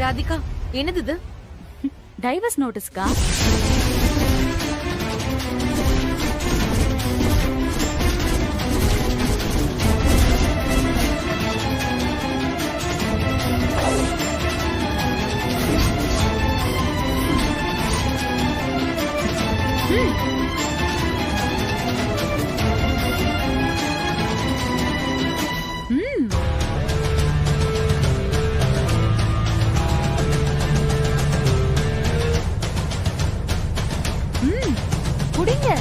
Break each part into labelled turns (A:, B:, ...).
A: ராதிகா, என்னது இது?
B: டைவர்ஸ் நோட்டீஸ்க்கா? குடிங்க.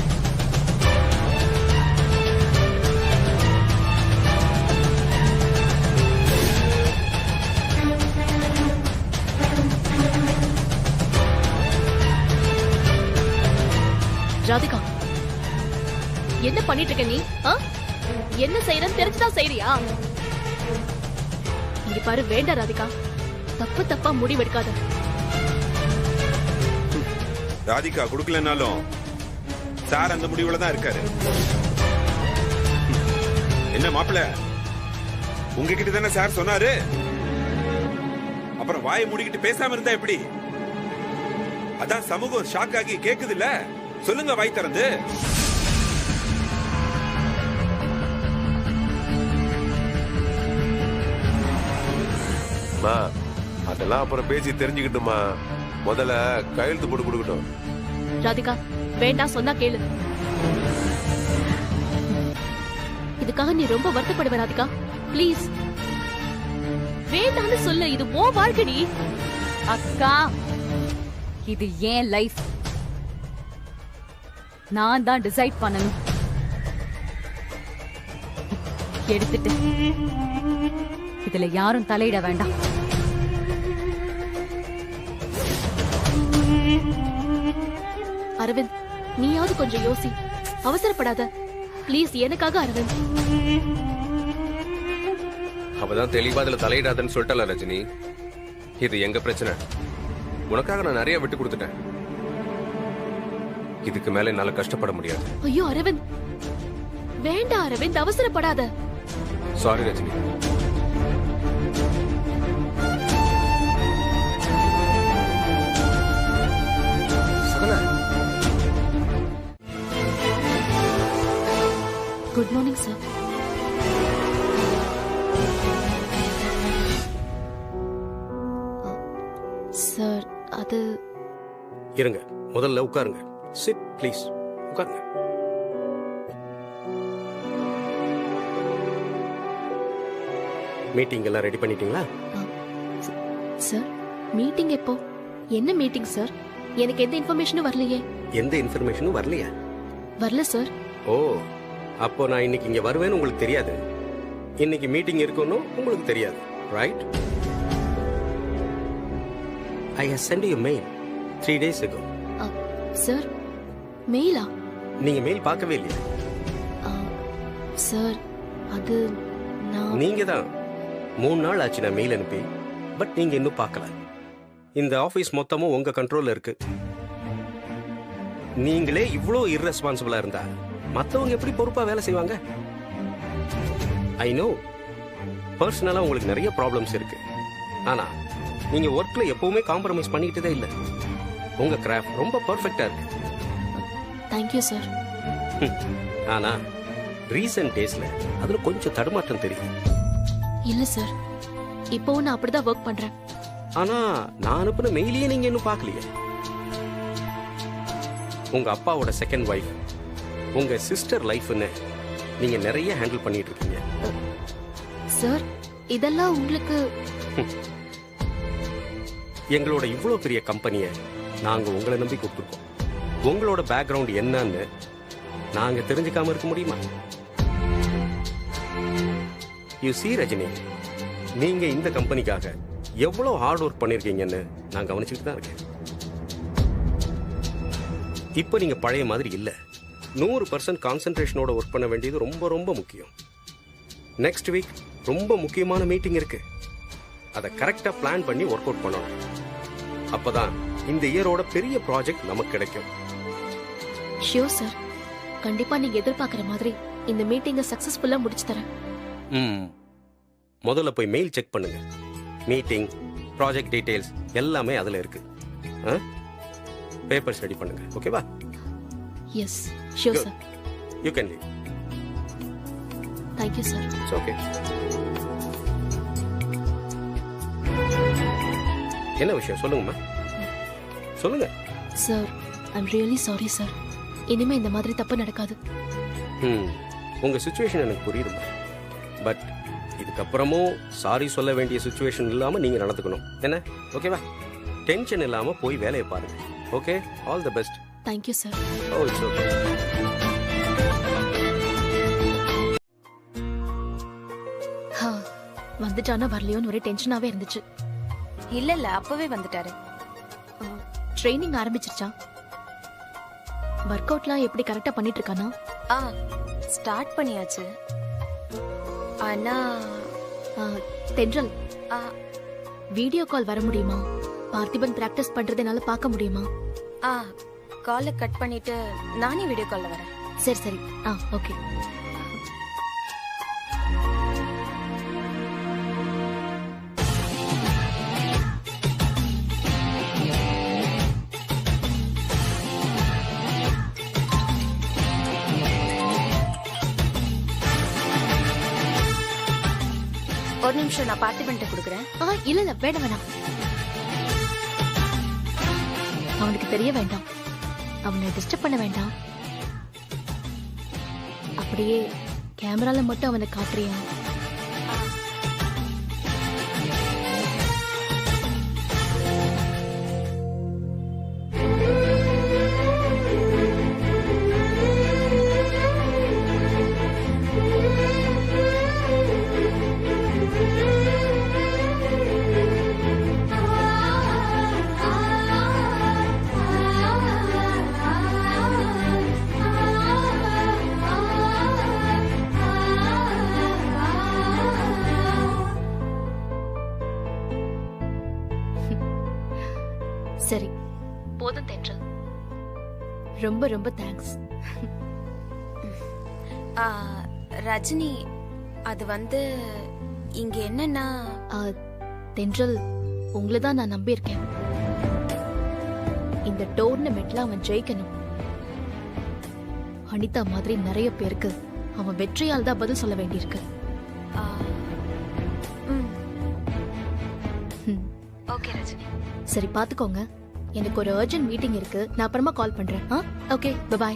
C: ராதிகா, என்ன பண்ணிட்டு இருக்க நீ? என்ன செய்யறன்னு தெரிஞ்சுதான் செய்யறியா? இங்க பாரு, வேண்டாம் ராதிகா, தப்பா முடிவெடுக்காத.
D: ராதிகா குடுக்கலனாலும் சார் அந்த முடிவுல தான் இருக்காரு. என்ன மாப்பிள்ள, உங்ககிட்ட தானே சார் சொன்னாரு? அப்புறம் வாயை மூடிக்கிட்டு பேசாம இருந்தா எப்படி? அதான் சமூகம் ஷாக் ஆகி கேக்குது இல்ல? சொல்லுங்க வாய் திறந்து.
E: அதெல்லாம் அப்புறம் பேசி தெரிஞ்சுக்கிட்டுமா, முதல்ல கையெழுத்து போட்டு கொடுக்கட்டும்.
C: ராதிகா, வேண்டாம், சொன்னா கேளு. இதுக்காக நீ ரொம்ப வருத்தப்படுவ ராதிகா, ப்ளீஸ். வேண்டாம்னு சொல்லு, இது ஓ வாழ்க்கை.
B: அக்கா, இது ஏன் லைஃப். நான் தான் டிசைட் பண்ணணும். எடுத்துட்டு இதுல யாரும் தலையிட வேண்டாம்.
C: அரவிந்த், நீயாவது கொஞ்சம் யோசி, அவசரப்படாத ப்ளீஸ், எனக்காக அரவிந்த்.
F: அவதான் தெளிவா அதுல தலையிடாதன்னு சொல்லிட்டல ரஜினி. இது எங்க பிரச்சனை. உனக்காக நான் நிறைய விட்டு கொடுத்துட்டேன். இதுக்கு மேல என்னால கஷ்டப்பட முடியாது.
C: ஐயோ அரவிந்த், வேண்டாம் அரவிந்த், அவசரப்படாத.
F: Sorry Rajini.
C: Good morning sir. Sir, அது
F: இருங்க, முதல்ல உட்காருங்க. சிட் ப்ளீஸ், உட்காருங்க. மீட்டிங் எல்லாம் ரெடி பண்ணிட்டீங்களா?
C: சார், மீட்டிங் எப்போ? என்ன மீட்டிங் சார்? எனக்கு எந்த இன்ஃபர்மேஷனும் வரலையே.
F: எந்த இன்ஃபர்மேஷனும் வரலையா?
C: வரல சார்.
F: ஓ, அப்போ நான் இன்னைக்கு இங்க வருவேன்னு உங்களுக்கு தெரியாது. இன்னைக்கு மீட்டிங் இருக்குன்னு உங்களுக்கு தெரியாது, right? I have sent you a mail 3 days ago.
C: Sir, மெயிலா?
F: நீங்க மெயில் பார்க்கவே இல்லையா?
C: சார், அது
F: நீங்க தான் 3 நாள் ஆச்சு நான் மெயில் அனுப்பி, பட் நீங்க இன்னும் பார்க்கல. இந்த ஆபீஸ் மொத்தமும் உங்க கண்ட்ரோல்ல இருக்கு. நீங்களே இவ்வளோ இர்ரெஸ்பான்சிபிளா இருந்தா மத்தவங்க எப்படி பொறுப்பா வேலை செய்வாங்க? ஐ நோ, பர்சனலா உங்களுக்கு நிறைய ப்ராப்ளம்ஸ் இருக்கு. ஆனா நீங்க ஒர்க்ல எப்பவுமே காம்ப்ரமைஸ் பண்ணிக்கிட்டதே இல்ல. உங்க கிராஃப்ட் ரொம்ப பெர்ஃபெக்ட்டா இருக்கு.
C: Thank you sir.
F: ஆனா ரீசன்ட் டேஸ்ல அதுல கொஞ்சம் தடுமாற்றம் தெரியுது.
C: இல்ல சார், இப்போவும் நான் அப்படிதான் ஒர்க் பண்றேன்.
F: ஆனா நான் அனுப்புன மெயிலையே நீங்க இன்னும் பார்க்கலையே. உங்க அப்பாவோட செகண்ட் வைஃப், உங்க சிஸ்டர் லைஃப்னு நீங்க நிறைய ஹேண்டில் பண்ணிட்டு இருக்கீங்க.
C: சார், இதெல்லாம் உங்களுக்கு
F: எங்களோட இவ்வளவு பெரிய கம்பெனியை நாங்க உங்களை நம்பி கொடுத்துருக்கோம். உங்களோட பேக்ரவுண்ட் என்னன்னு நாங்க தெரிஞ்சுக்காம இருக்க முடியுமா? யூ see ரஜினி, நீங்க இந்த கம்பெனிக்காக எவ்வளவு ஹார்ட் ஒர்க் பண்ணிருக்கீங்கன்னு நான் கவனிச்சுட்டு தான் இருக்கேன். இப்ப நீங்க பழைய மாதிரி இல்ல. 100% கான்சென்ட்ரேஷனோட ஒர்க் பண்ண வேண்டியது ரொம்ப ரொம்ப முக்கியம். நெக்ஸ்ட் வீக் ரொம்ப முக்கியமான மீட்டிங் இருக்கு. அதை கரெக்டா பிளான் பண்ணி ஒர்க் அவுட் பண்ணணும். அப்பதான் இந்த இயரோட பெரிய ப்ராஜெக்ட் நமக்கு கிடைக்கும்.
C: ஷியோர் சார், கண்டிப்பா நீங்க எதிர்பார்க்கிற மாதிரி இந்த மீட்டிங்கை சக்சஸ்ஃபுல்லா முடிச்சு தரேன்.
F: முதல்ல போய் மெயில் செக் பண்ணுங்க. மீட்டிங் ப்ராஜெக்ட் டீடைல்ஸ் எல்லாமே அதுல இருக்கு. பேப்பர்ஸ் ரெடி பண்ணுங்க. ஓகேவா?
C: Yes sure sir.
F: You can leave.
C: Thank you sir.
F: It's okay. என்ன விஷயம் சொல்லுங்கம்மா, சொல்லுங்க.
C: Sir I'm really sorry sir. இனிமே இந்த மாதிரி தப்பு நடக்காது.
F: உங்க சுச்சுவேஷன் எனக்கு புரியுதுமா. பட் இதுக்கப்புறமும் சாரி சொல்ல வேண்டிய சுச்சுவேஷன் இல்லாம நீங்க நடந்துக்கணும். என்ன? ஓகேவா? டென்ஷன் இல்லாம போய் வேலையை பாருங்க. Okay, all the best.
C: Thank you sir.
F: O it's okay.
C: வந்துட்டானா வரலையோன்னு ஒரே டென்ஷனாவே இருந்துச்சு.
A: இல்ல அப்பவே வந்துட்டாரு.
C: ட்ரைனிங் ஆரம்பிச்சிருச்சா? ஒர்க் அவுட்லாம் எப்படி கரெக்டா பண்ணிட்டு இருக்கானா?
A: ஸ்டார்ட் பண்ணியாச்சு. ஆனா
C: தென்றல்,
A: ஆ,
C: வீடியோ கால் வர முடியுமா? பார்த்திபன் பிராக்டிஸ் பண்றதுனால பார்க்க முடியுமா?
A: காலை கட் பண்ணிட்டு நானே வீடியோ கால்ல வரேன்.
C: சரி சரி. ஓகே.
A: ஒரு நிமிஷம், நான் பார்த்திபன்ட்ட கொடுக்குறேன்.
C: இல்ல இல்ல வேண்டாம் வேண்டாம். அவனுக்கு தெரிய வேண்டாம். அவனை டிஸ்டர்ப் பண்ண வேண்டாம். அப்படியே கேமரால மட்டும் அவனை காட்டுறியா? சரி போதும் தென்றல். ரொம்ப ரொம்ப தேங்க்ஸ்.
A: ரஜினி, அது வந்து இங்க என்னன்னா
C: தென்றல், உங்களை தான் நான் நம்பியிருக்கேன். இந்த டோர்னமெண்ட்ல அவன் ஜெயிக்கணும். அனிதா மாதிரி நிறைய பேருக்கு அவன் வெற்றியால் தான் பதில் சொல்ல வேண்டியிருக்கு.
A: ஓகே ரஜினி.
C: சரி பாத்துக்கோங்க, எனக்கு ஒரு அர்ஜென்ட் மீட்டிங் இருக்கு. நான் அப்புறமா கால் பண்றேன். Okay bye.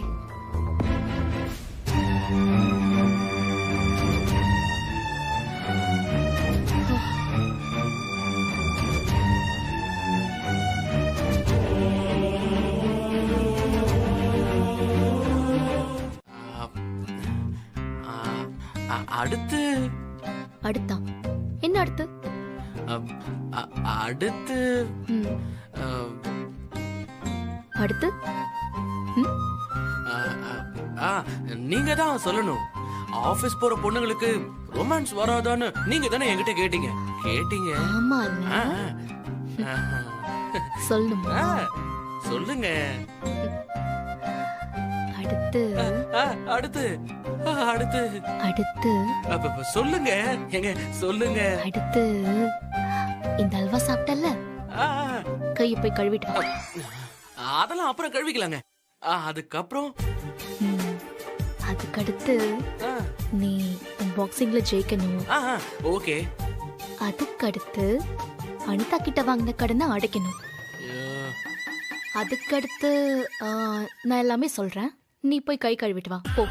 C: அடுத்தா என்ன அடுத்து?
G: அடுத்து
C: அடுத்து
G: நீங்க தான் சொல்லணும். ஆபீஸ் போற பொண்ணுங்களுக்கு ரொமான்ஸ் வராதான்னு நீங்க தானே என்கிட்ட கேட்டீங்க.
C: ஆமா சொல்லணுமா?
G: சொல்லுங்க.
C: அடுத்து
G: அடுத்து அடுத்து
C: அடுத்து
G: சொல்லுங்க. எங்க சொல்லுங்க.
C: அடுத்து இந்த அல்வா சாப்பிட்டல்ல, கையை போய் கழுவிட்டு.
G: அதெல்லாம் அப்புறம் கழுவிக்கலாங்க. அதுக்கப்புறம்
C: அதுக்கடுத்து நீ பாக்ஸிங்ல ஜெயிக்கணும்.
G: ஓகே.
C: அதுக்கடுத்து அனிதா கிட்ட வாங்கின கடனை அடைக்கணும். அதுக்கடுத்து நான் எல்லாமே சொல்றேன், நீ போய் கை கழுவிட்டு வா போ.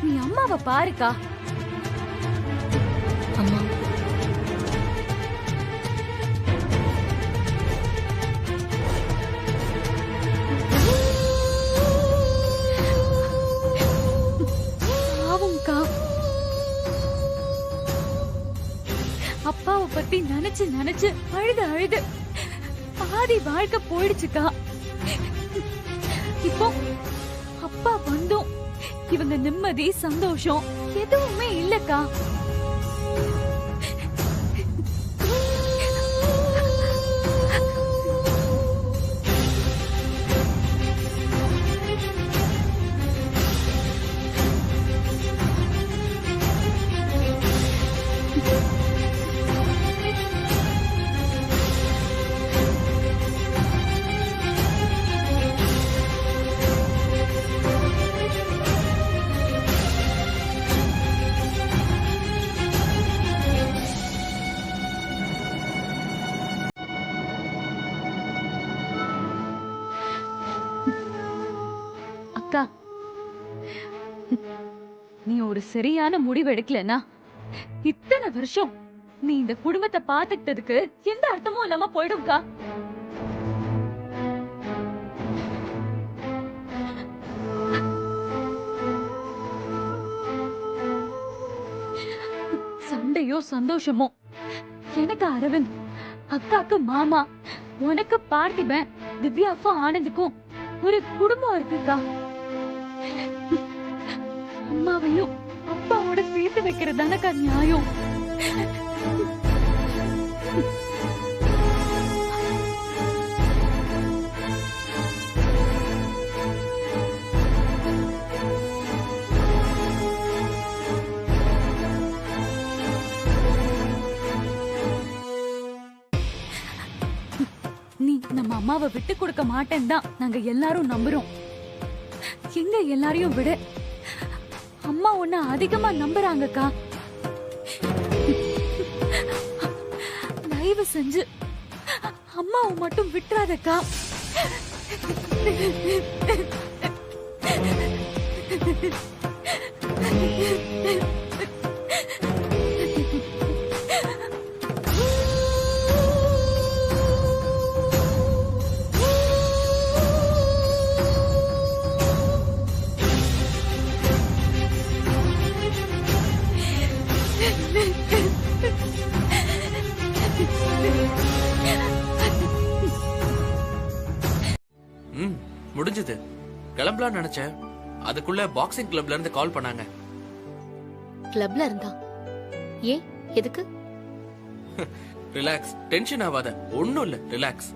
B: நீ அம்மாவை பாருக்கா.
C: அம்மா
B: பாவம்க்கா, அப்பாவை பத்தி நினைச்சு நினைச்சு அழுது பாதி வாழ்க்கை போயிடுச்சுக்கா. இப்போ அப்பா வந்தும் இவங்க நிம்மதி சந்தோஷம் எதுவுமே இல்லக்கா. நீ ஒரு சரியான முடிவு எடுக்கலனா இத்தனை வருஷம் நீ இந்த குடும்பத்தை பாத்துக்கிட்டதுக்கு எந்த அர்த்தமும் இல்லாம போயிடும்க்கா. சண்டையோ சந்தோஷமோ, எனக்கு அரவிந்த், அக்காக்கு மாமா, உனக்கு பார்த்திபன், திவ்யாக்கும் ஆனந்துக்கும் ஒரு குடும்பம் இருக்குக்கா. அம்மாவையும் அப்பாவோட சேர்த்து வைக்கிறது தானக்கா நியாயம். நீ நம்ம அம்மாவை விட்டு கொடுக்க மாட்டேன்னு தான் நாங்க எல்லாரும் நம்புறோம். எங்க எல்லாரையும் விட அம்மா உன்னை அதிகமா நம்புறாங்கக்கா. தயவு செஞ்சு அம்மாவை மட்டும் விட்டுறாதக்கா.
G: முடிஞ்சது. கிளம்பலாம் நினைச்சேன். அதுக்குள்ள பாக்ஸிங் கிளப்ல இருந்து கால் பண்ணாங்க.
C: கிளப்ல இருந்தா ஏன், எதுக்கு?
G: ரிலாக்ஸ், டென்ஷன் ஆகாத. ஒண்ணும் இல்ல, ரிலாக்ஸ்,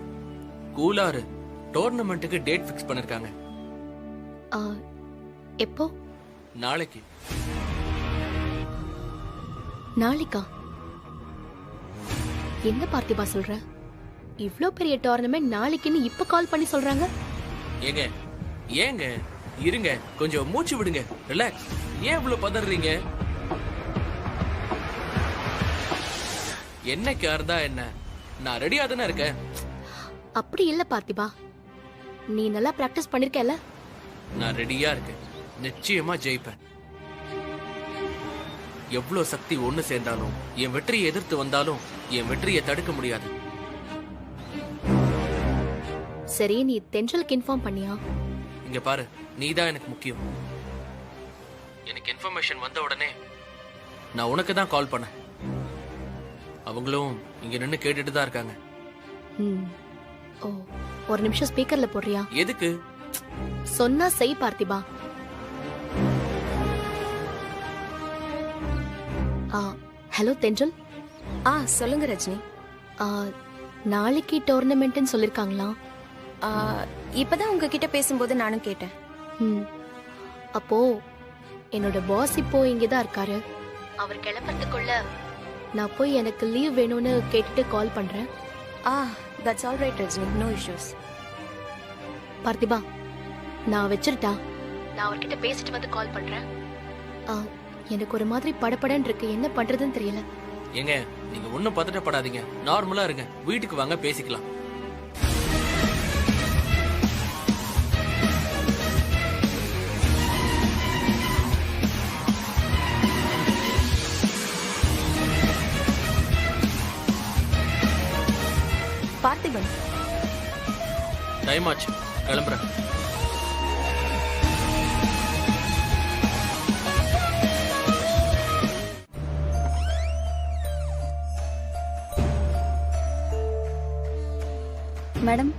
G: கூலாரு. டோர்னமெண்ட்டுக்கு டேட் ஃபிக்ஸ் பண்ணிருக்காங்க.
C: ஆ, எப்போ?
G: நாளைக்கு.
C: நாளைக்கா? என்ன பார்த்திபா சொல்ற? இவ்ளோ பெரிய டோர்னமெண்ட் நாளைக்குன்னு இப்ப கால் பண்ணி சொல்றாங்க.
G: ஏங்க ஏங்க இருங்க, கொஞ்சம் மூச்சு விடுங்க, ரிலாக்ஸ். ஏன் இவ்வளவு பதறீங்க? என்னைக்கா இருந்தா என்ன, நான் ரெடியா தானே இருக்கேன்.
C: அப்படி இல்ல பார்த்திபா, நீ நல்லா பிராக்டிஸ் பண்ணிருக்கல.
G: நான் ரெடியா இருக்கேன், நிச்சயமா ஜெயிப்பேன். எவ்வளவு சக்தி ஒண்ணு சேர்ந்தாலும், என் வெற்றியை எதிர்த்து வந்தாலும் என் வெற்றியை தடுக்க முடியாது.
C: சரி, நீ தென்றலுக்கு இன்ஃபார்ம் பண்ணியா?
G: இங்க பாரு, நீதான் எனக்கு முக்கியம். எனக்கு இன்ஃபர்மேஷன் வந்த உடனே நான் உனக்கு தான் கால் பண்ணேன். அவங்களும் இங்க நின்னு கேட்டுட்டு தான் இருக்காங்க.
C: ஓ, ஒரு நிமிஷம் ஸ்பீக்கர்ல போடுறியா?
G: எதுக்கு?
C: சொன்னா செய் பார்த்திபா. ஹலோ தென்றல்.
A: சொல்லுங்க ரஜினி.
C: நாளைக்கு டோர்னமெண்ட்னு சொல்லிருக்காங்களா?
A: இப்பதான் உங்ககிட்ட பேசும்போது நானும் கேட்டேன்.
C: அப்போ என்னோட பாஸ் இப்போ இங்கதான் இருக்காரு. அவர் கிளம்புறதுக்குள்ள நான் போய் எனக்கு லீவ் வேணும்னு கேட்டுட்டு கால் பண்றேன்.
A: That's all right Rajini, no issues.
C: பார்த்திபா, நான் வச்சிருட்டா. நான் அவர்கிட்ட பேசிட்டு வந்து கால் பண்றேன். எனக்கு ஒரு மாதிரி படபடன்னு இருக்கு, என்ன பண்றதுன்னு தெரியல.
G: ஏங்க, நீங்க ஒண்ணும் பதட்டப்படாதீங்க, நார்மலா இருங்க. வீட்டுக்கு வாங்க, பேசிக்கலாம்.
A: பார்த்திபன்,
G: டைம் ஆச்சு, கிளம்புறேன்.
A: மேடம்.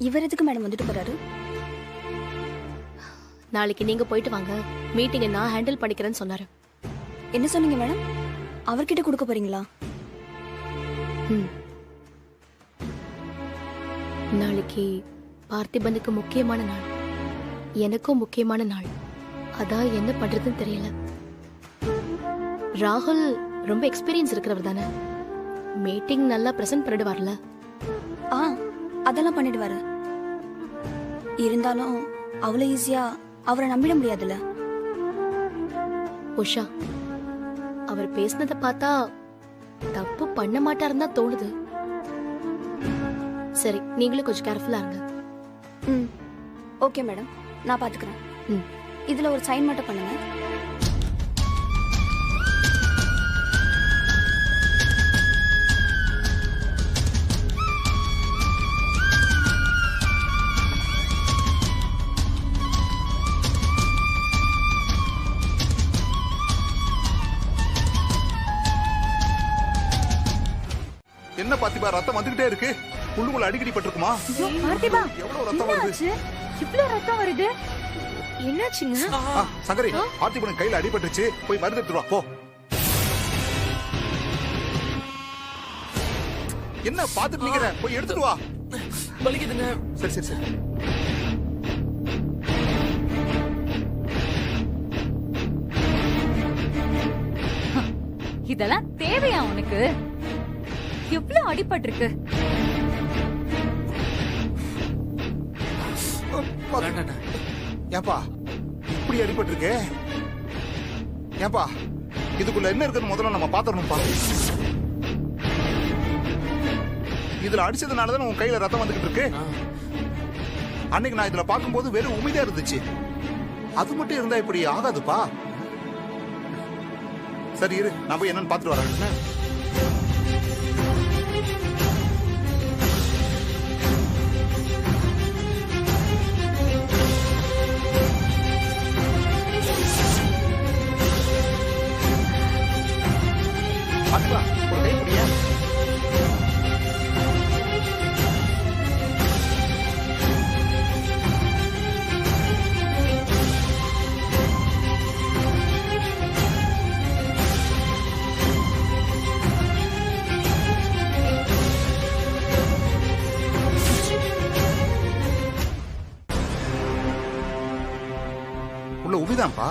A: இவர் எதுக்கு மேடம் வந்துட்டு போறாரு?
C: நாளைக்கு நீங்க போயிட்டு வாங்க, மீட்டிங்கை நான் ஹேண்டில் பண்ணிக்கிறேன்னு சொன்னாரு.
A: என்ன சொன்னீங்க மேடம்? அவர்கிட்ட கொடுக்க போறீங்களா?
C: நாளைக்கு பார்த்திபனுக்கு முக்கியமான நாள், எனக்கும் முக்கியமான நாள். அதான் என்ன பண்றதுன்னு தெரியல. ராகுல் ரொம்ப எக்ஸ்பீரியன்ஸ் இருக்கிறவர் தானே, மீட்டிங் நல்லா பிரசன்ட் பண்ணிடுவார்ல.
A: அதெல்லாம் பண்ணிடுவாரு. இருந்தாலும் அவ்வளவு ஈஸியா அவரை நம்பிட முடியாதுல்ல.
C: உஷா, அவர் பேசினதை பார்த்தா தப்பு பண்ண மாட்டாருன்னு தான் தோணுது. சரி, நீங்களும் கொஞ்சம் கேர்ஃபுல்லா இருங்க.
A: ஓகே மேடம், நான் பாத்துக்கிறேன். இதுல ஒரு சைன் மட்டும் பண்ணுங்க.
H: என்ன பாத்திமா, ரத்தம் வந்துகிட்டே இருக்கு. உள்ளுக்குள்ள அடிக்கடி பட்டிருக்குமா?
B: ஐயோ, பார்த்திபா,
H: எவ்வளவு ரத்தம் வருது?
B: என்னாச்சு? இவ்ளோ ரத்தம் வருது?
C: என்னாச்சுங்க?
H: சங்கரி, பார்த்திபனுக்கு கையில அடிபட்டுச்சு. போய் மருந்து எடுத்துட்டு வா, போ. என்ன பாத்துட்டு நிக்கிற? போய் எடுத்துட்டு வா.
G: வலிக்குதுங்க.
H: சரி சரி சரி.
B: இதெல்லாம் தேவையா உனக்கு? எவ்ளோ அடிபட்டிருக்கு?
G: வேண்டாண்ணா.
H: ஏப்பா இப்படி அடிபட்டிருக்கே? ஏப்பா இதுக்குள்ள என்ன இருக்குன்னு முதல்ல நம்ம பாத்துறணும்ப்பா. இதுல அடிச்சதுனாலதான் உன் கையில ரத்தம் வந்துகிட்டு இருக்கு. அன்னைக்கு நான் இதுல பாக்கும்போது வெறும் உமிதா இருந்துச்சு. அது மட்டும் இருந்தா இப்படி ஆகாதுப்பா. சரி இரு, நான் போய் என்னன்னு பாத்துட்டு வரேன். பாத்துவா, ஒரு கை முடியா? உள்ள உமிதான்ப்பா.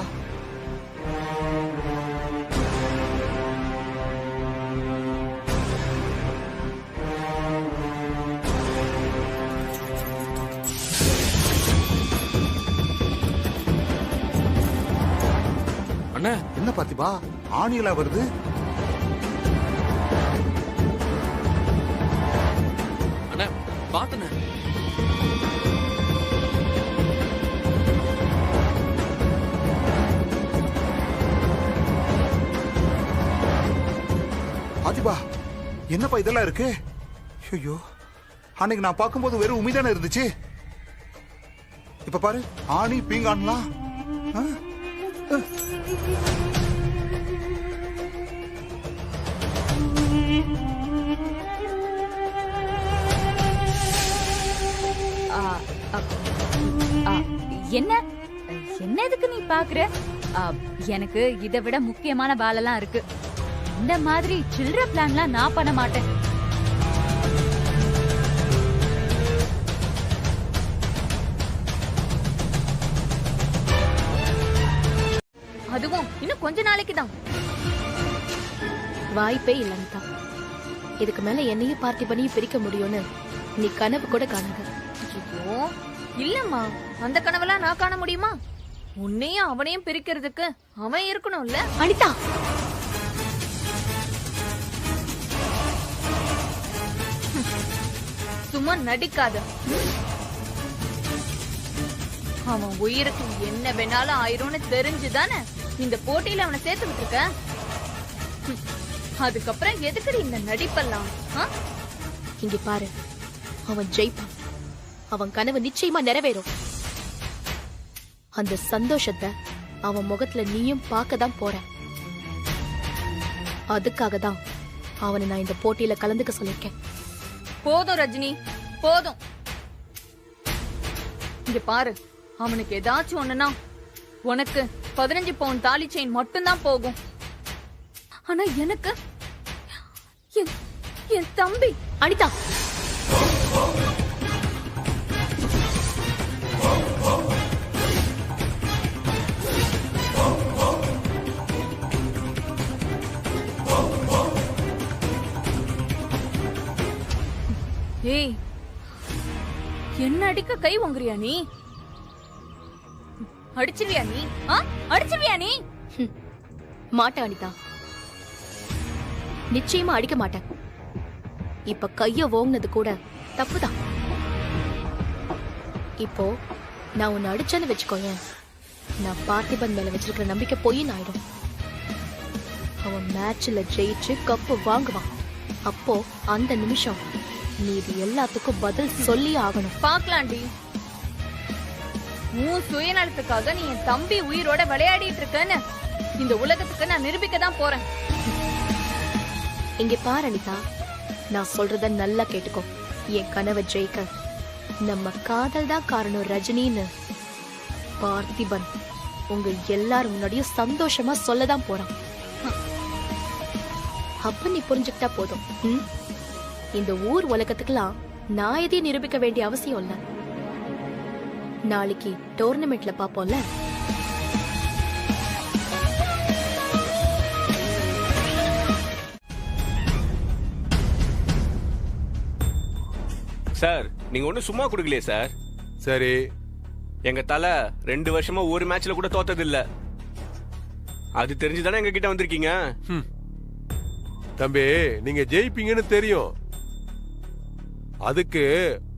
G: அண்ணா,
H: என்ன பாத்திபா, ஆணியலா வருது?
G: அண்ணா பாத்துண்ண.
H: பாத்திபா, என்னப்பா இதெல்லாம் இருக்கு? ஐயோ, அன்னைக்கு நான் பார்க்கும்போது வெறும் உமிதானே இருந்துச்சு. இப்ப பாரு, ஆணி பீங்கான்லாம்.
B: என்ன என்ன எதுக்கு நீ பாக்குற? எனக்கு இதை விட முக்கியமான வேலைலாம் இருக்கு. இந்த மாதிரி சில்லற பிளான்லாம் நான் பண்ண மாட்டேன். அதுவும் இன்னும் கொஞ்ச நாளைக்கு தான்.
C: வாய்ப்பே இல்ல அனிதா. இதுக்கு மேல என்னையும் பார்த்திபனையும் பிரிக்க முடியும்னு நீ கனவு கூட காணாத.
B: ஐயோ இல்லம்மா, அந்த கனவெல்லாம் நான் காண முடியுமா? உன்னையும் அவனையும் பிரிக்கிறதுக்கு அவன் இருக்கணும்ல.
C: அனிதா,
B: சும்மா நடிக்காத. அவன் உயிருக்கு என்ன வேணாலும் ஆயிரும்னு தெரிஞ்சுதானே இந்த போட்டியில அவனை சேர்த்து விட்டுருக்க. அதுக்கப்புறம் எதுக்குடி இந்த நடிப்பெல்லாம்?
C: இங்க பாரு, அவன் ஜெயிப்பான். அவன் கனவு நிச்சயமா நிறைவேறும். அந்த சந்தோஷத்தை அவன் முகத்துல நீயும் பார்க்கதான் போற. அதுக்காக தான் அவனை நான் இந்த போட்டியில கலந்துக்க சொல்லிருக்கேன்.
B: போதும் ரஜினி, போதும். இங்க பாரு, அவனுக்கு ஏதாச்சும் ஒண்ணுனா உனக்கு 15 பவுன் தாலி செயின் மட்டும்தான் போகும். ஆனா எனக்கு என் தம்பி.
C: அனிதா,
B: ஏய், என்ன அடிக்க கை வாங்குறியா நீ? அடிச்சிருவியா நீ? அடிச்சிருவியா நீ?
C: மாட்டேன் அனிதா, நிச்சயமா அடிக்க மாட்டேன். இப்ப கைய ஓங்கினது கூட தப்புதான். இப்போ நான் உன்னை அடிச்சேன்னு வச்சுக்கோயேன், நான் பார்த்திபன் மேல வச்சிருக்கிற நம்பிக்கை பொய்ன்னு ஆயிடும். அவன் மேட்ச்ல ஜெயிச்சு கப்பு வாங்குவான். அப்போ அந்த நிமிஷம் நீ இது எல்லாத்துக்கும் பதில் சொல்லி ஆகணும்.
B: பாக்கலாண்டி. உன் சுயநலத்துக்காக நீ என் தம்பி உயிரோட விளையாடிட்டு இருக்கன்னு இந்த உலகத்துக்கு நான் நிரூபிக்க தான் போறேன்.
C: இங்க பாரு அனிதா, நான் சொல்றத நல்லா கேட்டுக்கோ. என் கனவை ஜெயிக்க நம்ம காதல் தான் காரணம் ரஜினின்னு பார்த்திபன் உங்க எல்லாரும் முன்னாடியும் சந்தோஷமா சொல்லதான் போறான். அப்ப நீ புரிஞ்சுக்கிட்டா போதும். இந்த ஊர் உலகத்துக்கெல்லாம் நான் எதையும் நிரூபிக்க வேண்டிய அவசியம் இல்ல. நாளைக்கு டோர்னமெண்ட்ல பாப்போம்ல.
I: சார் நீங்க ஒண்ணு சும்மா கொடுக்கலையே சார்.
E: சரி,
I: எங்க தலை 2 வருஷமா ஒரு மேட்ச்ல கூட தோத்தது இல்ல. அது தெரிஞ்சுதானே எங்க கிட்ட வந்திருக்கீங்க.
E: தம்பி, நீங்க ஜெயிப்பீங்கன்னு தெரியும். அதுக்கு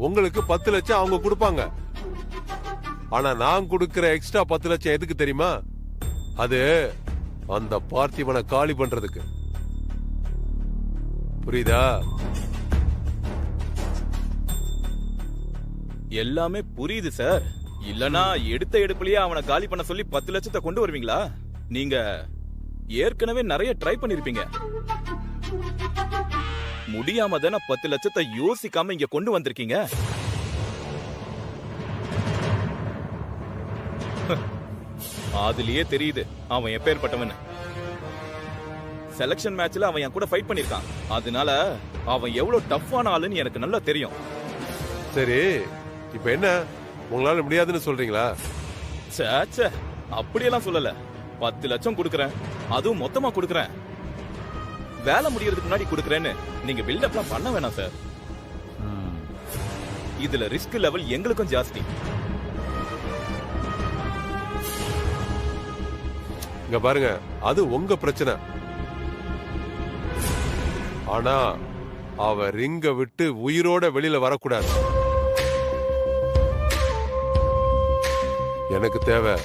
E: உங்களுக்கு 10 லட்சம் அவங்க கொடுப்பாங்க. ஆனா நான் கொடுக்கிற எக்ஸ்ட்ரா 10 லட்சம் எதுக்கு தெரியுமா? அது அந்த பார்த்திபனை காலி பண்றதுக்கு. புரியுதா?
J: எல்லாமே புரியுது சார். இல்லனா எடுத்த எடுப்புலயே அவனை காலி பண்ண சொல்லி 10 லட்சத்தை கொண்டு வருவீங்களா? நீங்க ஏற்கனவே நிறைய ட்ரை பண்ணிருப்பீங்க. முடியாம தானே 10 லட்சத்தை யோசிக்காம இங்க கொண்டு வந்திருக்கீங்க. அதுலயே தெரியுது அவன் எப்பேற்பட்டவன். செலக்ஷன் மேட்ச்ல அவன் என் கூட ஃபைட் பண்ணிருக்கான். அதனால அவன் எவ்வளவு டஃப்பான ஆளுன்னு எனக்கு நல்லா தெரியும்.
E: சரி, இப்ப என்ன உங்களால முடியாதுன்னு சொல்றீங்களா?
J: சேச்சே, அப்படியெல்லாம் சொல்லல. 10 லட்சம் கொடுக்கறேன், அதுவும் மொத்தமா கொடுக்கறேன். வேலை முடியறதுக்கு முன்னாடி கொடுக்கறேன்னு நீங்க பில்டப்லாம் பண்ண வேணாம் சார். இதுல ரிஸ்க் லெவல் எங்களுக்கும் ஜாஸ்தி.
E: இங்க பாருங்க, அது உங்க பிரச்சனை. ஆனா அவ ரிங்க விட்டு உயிரோட வெளியில வரக்கூடாது. எனக்கு தேவை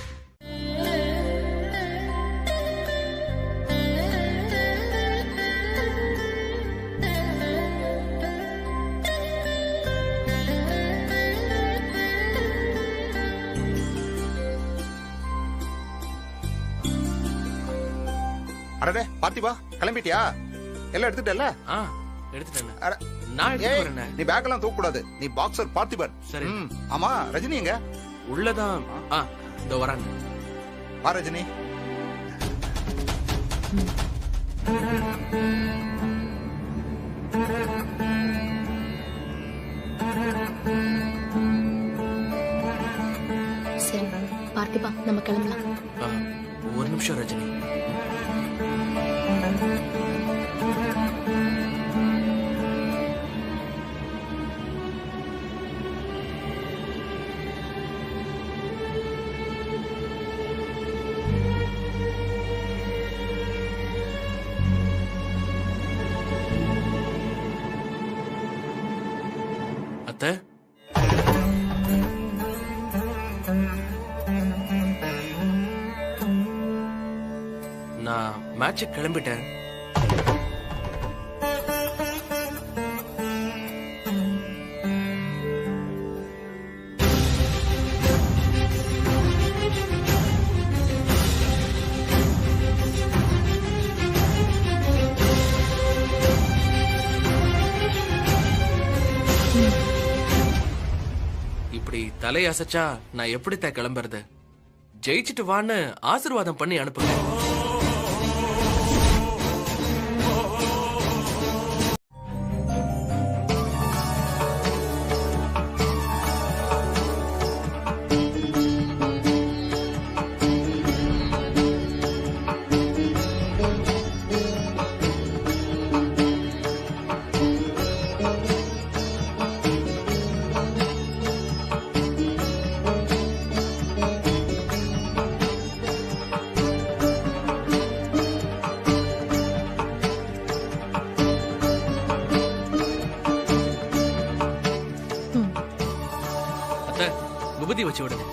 H: அடடே பார்த்திபா, கிளம்பிட்டியா? எல்லாம் எடுத்துட்டல?
G: எடுத்துட்டேன். நான் எடுத்துட்டு வரேன்.
H: நீ பேக் எல்லாம் தூக்க கூடாது. நீ பாக்ஸர் பார்த்திபன்.
G: சரி.
H: ஆமா, ரஜினி எங்க?
G: உள்ளதான். இதோ வராங்க.
H: வா ரஜினி.
C: சரி பார்த்திபா, நம்ம கிளம்பலாம்.
G: ஒரு நிமிஷம் ரஜினி. அத்தை, நான் மேட்சுக்கு கிளம்பிட்டேன். இப்படி தலையசைச்சா நான் எப்படித்தான் கிளம்புறது? ஜெயிச்சுட்டு வான்னு ஆசீர்வாதம் பண்ணி அனுப்புங்க. விபூதி வச்சு விடுங்க.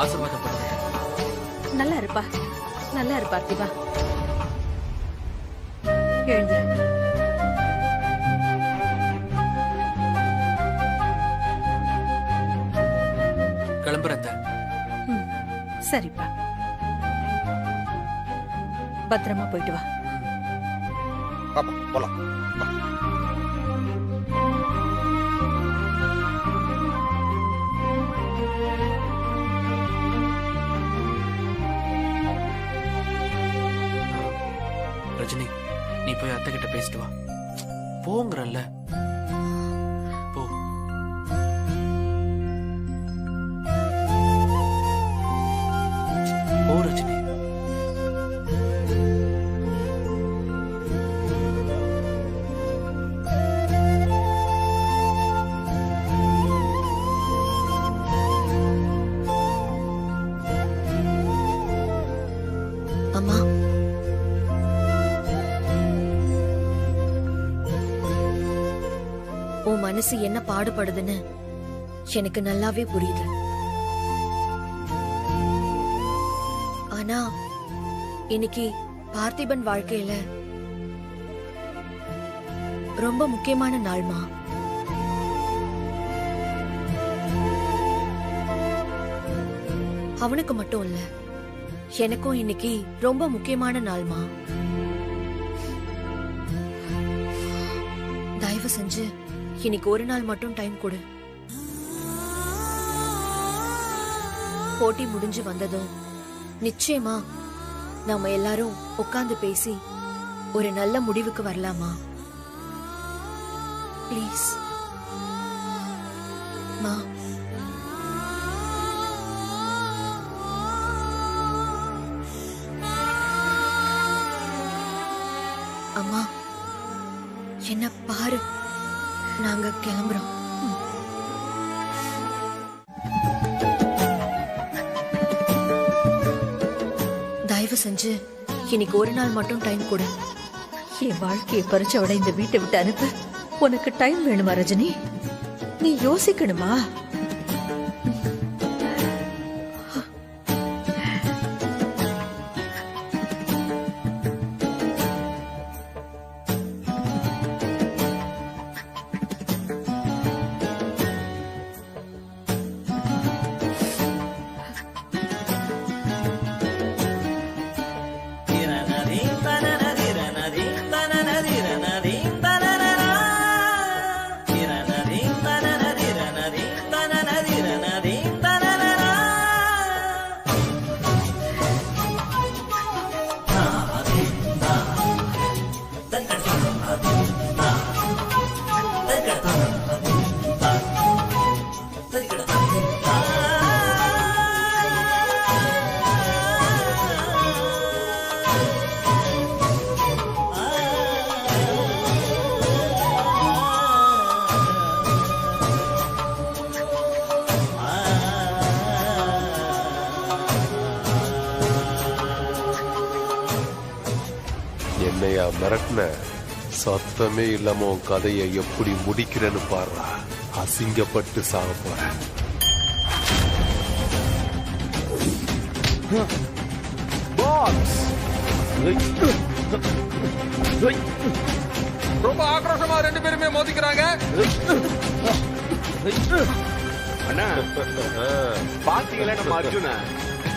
G: ஆசீர்வாதம் பண்ணுங்க.
K: நல்லா இருப்பா, நல்லா இரு பார்த்திபா. எழுந்து.
G: கிளம்புறேன் அத்தை.
K: சரிப்பா, பத்திரமா போயிட்டு வா.
H: பாப்பா போலாம்.
G: ரஜினி, நீ போய் அத்தை கிட்ட பேசிட்டு வா. போங்கறல்ல, போ. போ ரஜினி.
A: அம்மா, உன் மனசு என்ன பாடுபடுதுன்னு எனக்கு நல்லாவே புரியுது. ஆனா இன்னைக்கு பார்த்திபன் வாழ்க்கையில ரொம்ப முக்கியமான நாள்மா. அவனுக்கு மட்டும் இல்ல, எனக்கும் இன்னைக்கு ரொம்ப முக்கியமான நாள்மா. தயவு செஞ்சு இன்னைக்கு ஒரு நாள் மட்டும் டைம் கொடு. போட்டி முடிஞ்சு வந்ததும் நிச்சயமா நாம எல்லாரும் உட்கார்ந்து பேசி ஒரு நல்ல முடிவுக்கு வரலாமா? ப்ளீஸ் மா. அம்மா, என்ன பாரு, நாங்க கிளம்புறோம். தயவு செஞ்சு இன்னைக்கு ஒரு நாள் மட்டும் டைம் கொடு.
K: என் வாழ்க்கையை பறிச்சவட இந்த வீட்டை விட்டு அனுப்ப உனக்கு டைம் வேணுமா ரஜினி? நீ யோசிக்கணுமா?
E: என்னையா மிரட்டின? சத்தமே இல்லாம உன் கதையை எப்படி முடிக்கிறேன்னு பாரு. அசிங்கப்பட்டு சாக போறேன்.
L: ரொம்ப ஆக்ரோஷமா ரெண்டு பேருமே மோதிக்கிறாங்க.
I: அண்ணா பாத்தீங்களா நம்ம அர்ஜுன?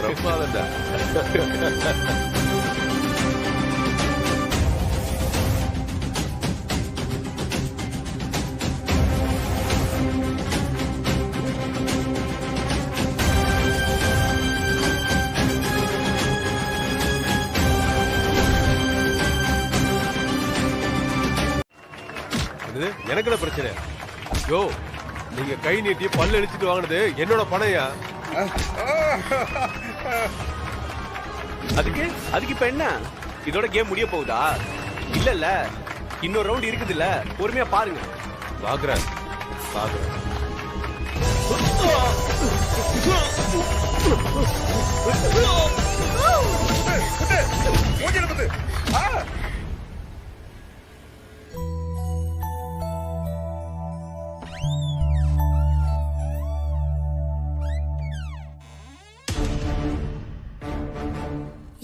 E: பிரமாதண்டா. எனக்கு என்ன பிரச்சனை? யோ, நீங்க கை நீட்டி பல்ல அடிச்சுட்டு வாங்கினது என்னோட பணையா?
I: அதுக்கு இப்ப என்ன? இதோட கேம் முடிய போகுதா? இல்ல இன்னொரு ரவுண்ட் இருக்குது இல்ல, பொறுமையா பாருங்க.
E: பாக்குறேன்.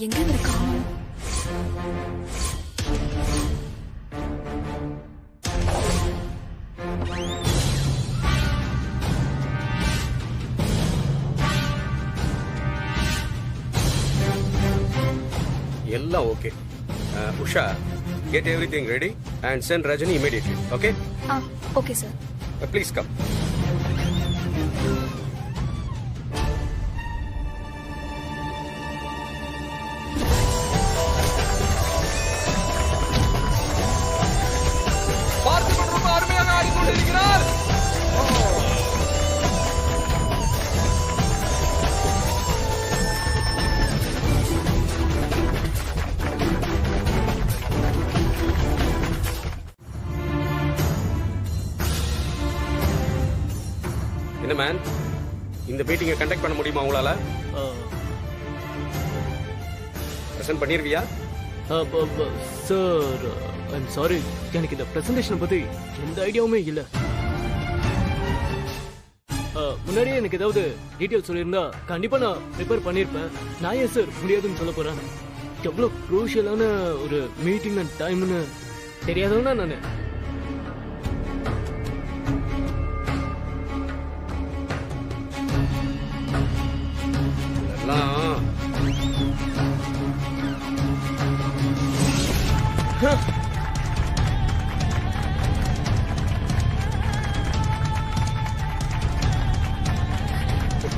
C: எங்க இருக்கா?
F: எல்லாம் okay. Usha, get everything ready and send Rajini immediately. Okay?
C: Okay sir.
F: Please come.
L: Parthiban ரொம்ப அருமையாக ஆடிக்கொண்டிருக்கிறார்.
F: என்ன மேன், இந்த மீட்டிங்கை கண்டக்ட் பண்ண முடியுமா உங்களால? பிரசன்ட் பண்ணிருவியா?
M: சார், ஐம் சாரி, எனக்கு இந்த பிரசன்டேஷனை பத்தி எந்த ஐடியாவுமே இல்ல. முன்னாடியே எனக்கு ஏதாவது டீட்டெயில் சொல்லியிருந்தா கண்டிப்பா நான் ப்ரிப்பேர் பண்ணிருப்பேன். நான் ஏன் சார் முடியாதுன்னு சொல்ல போறேன்? எவ்வளவு குரூஷியலான ஒரு மீட்டிங் அண்ட் டைம்னு தெரியாதவனா நானு.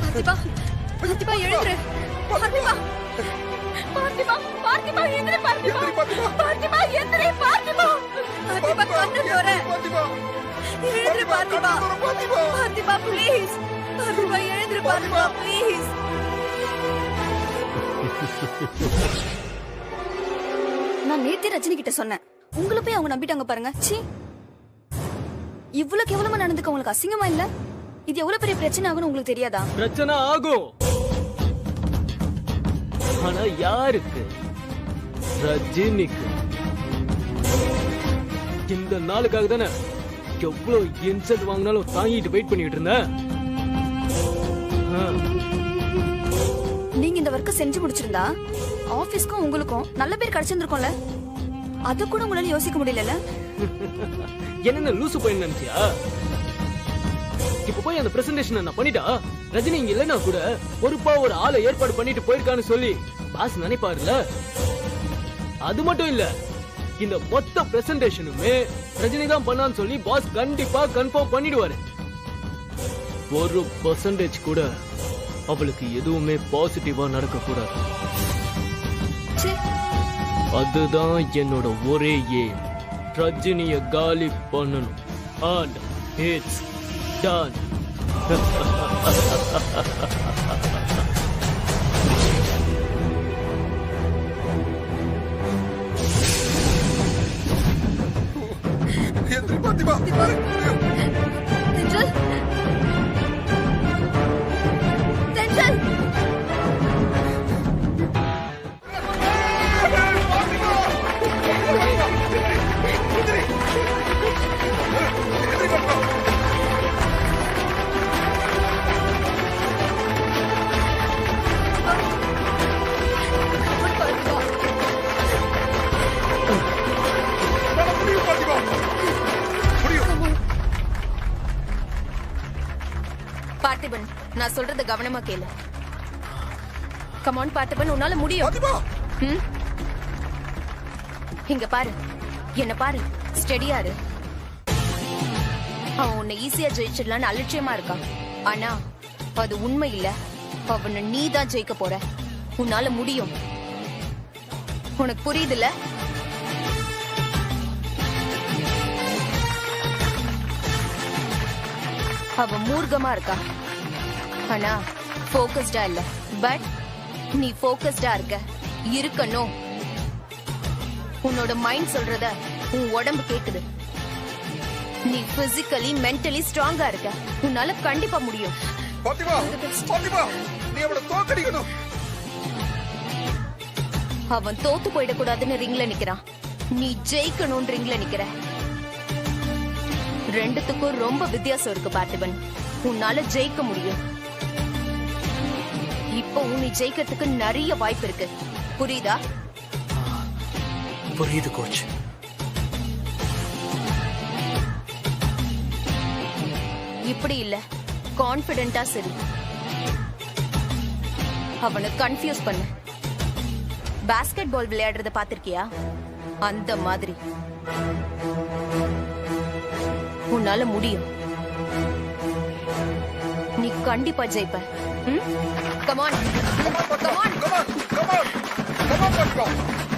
C: பார்த்திபா, பார்த்திபா எழுந்துரு. பார்த்திபா, பார்த்திபா, பார்த்திபா எந்திரி. பார்த்திபா, பார்த்திபா எந்திரி. பார்த்திபா, பார்த்திபா கண்ணு தோற. எழுந்துரு பார்த்திபா. பார்த்திபா ப்ளீஸ். பார்த்திபா எழுந்துரு. பார்த்திபா ப்ளீஸ். நான் நேத்தே ரஜினி கிட்ட சொன்னேன். உங்களை போய் அவங்க நம்பிட்டாங்க பாருங்க. சீ, இவ்வளவு கேவலமா நடந்துக்க உங்களுக்கு அசிங்கமா இல்ல? இது எவ்வளவு பெரிய பிரச்சனை ஆகும்னு உங்களுக்கு தெரியாதா?
M: பிரச்சனை ஆகும், ஆனா யாருக்கு? ரஜினிக்கு. இந்த நாளுக்காக தானே எவ்வளவு இன்சல்ட் வாங்கினாலும் தாங்கிட்டு வெயிட் பண்ணிட்டு இருந்தேன்.
C: நீங்க இந்த வர்க்க செஞ்சு முடிச்சிருந்தா ஆபீஸ்க்கும் உங்களுக்கும் நல்ல பேர் கிடைச்சிருந்திருக்கும்ல. அத கூட உங்களால யோசிக்க முடியல.
M: என்ன லூசு போய் நினைச்சியா? இப்ப போய் அந்த பிரசன்டேஷன் நான் பண்ணிட்டா ரஜினி இங்க இல்லன்னா கூட பொறுப்பா ஒரு ஆளை ஏற்பாடு பண்ணிட்டு போயிருக்கான்னு சொல்லி பாஸ் நினைப்பாருல. அது மட்டும் இல்ல, இந்த மொத்த பிரசன்டேஷனுமே ரஜினி தான் பண்ணான்னு சொல்லி பாஸ் கண்டிப்பா கன்ஃபார்ம் பண்ணிடுவாரு. 1% கூட அவளுக்கு எதுவுமே பாசிட்டிவா நடக்க கூடாது. அதுதான் என்னோட ஒரே ஏம். ரஜினிய காலி பண்ணணும். and it's done.
C: பார்த்திபன், நான் சொல்றத கவனமா கேளு. கம் ஆன் பார்த்திபன், உன்னால முடியும். இங்க பாரு, என்ன பாரு, ஸ்டெடியா இரு. அவன் உன்னை ஈஸியா ஜெயிச்சிடலான்னு அலட்சியமா இருக்கான். ஆனா அது உண்மை இல்ல. அவனை நீ தான் ஜெயிக்க போற. உன்னால முடியும். உனக்கு புரியுதுல்ல? அவ மூர்க்கமா இருக்கா, ஆனா போக்கஸ்டா இல்ல. பட் நீ போக்கஸ்டா இருக்கணும். உன்னோட மைண்ட் சொல்றத உன் உடம்பு கேக்குது. நீ பிசிக்கலி மென்டலி ஸ்ட்ராங்கா இருக்க. உன்னால கண்டிப்பா முடியும். அவன் தோத்து போயிடக்கூடாதுன்னு ரிங்ல நிக்கிறான். நீ ஜெயிக்கணும் ரிங்ல நிக்கிற. ரெண்டுத்துக்கும் ரொம்ப வித்தியாசம் இருக்கு பார்த்திபன். உன்னால ஜெயிக்க முடியும். இப்போ நீ ஜெயிக்கிறதுக்கு நிறைய வாய்ப்பு இருக்கு, புரியுதா?
G: புரியுது கோச்.
C: இப்படி இல்ல, கான்பிடென்ட்டா சரி. அவனை கன்ஃபியூஸ் பண்ணு. பாஸ்கெட் பால் விளையாடுறத பாத்திருக்கியா? அந்த மாதிரி உன்னால முடியும். நீ கண்டிப்பா ஜெயிப்ப. Come on, come on, come on, come on, come on.